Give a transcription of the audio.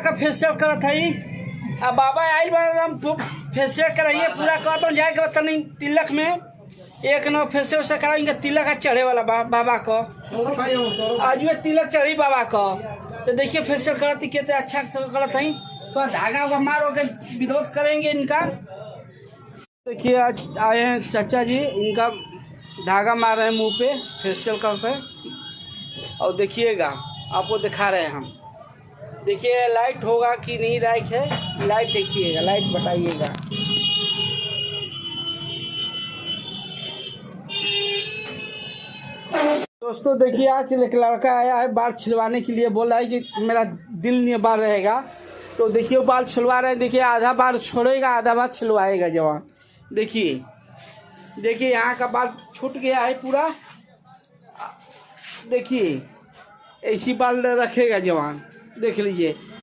का फेशियल करत है। अब बाबा आइल बार हम फेशियल कराइए पूरा कहता हूँ जाए के तनी तिलक में एक नौ फेशियल से कराएंगे। तिलक का चढ़े वाला बाबा को आज में तिलक चढ़ी बाबा को। तो देखिए फेशियल करती कहते अच्छा करत है। तो धागा उगा मारो के विरोध करेंगे इनका। देखिए आज आए हैं चाचा जी, इनका धागा मार रहे हैं मुंह पे फेशियल करके। और देखिएगा आपको दिखा रहे हैं हम। देखिए लाइट होगा कि नहीं लाइट है, लाइट देखिएगा, लाइट बताइएगा। दोस्तों देखिए आज एक लड़का आया है बाल छिलवाने के लिए, बोला है कि मेरा दिल नहीं बाल रहेगा। तो देखिए बाल छिलवा रहे हैं। देखिए आधा बाल छोड़ेगा आधा बाल छिलवाएगा जवान। देखिए देखिए यहाँ का बाल छूट गया है पूरा। देखिए ऐसी बाल रखेगा जवान, देख लीजिए।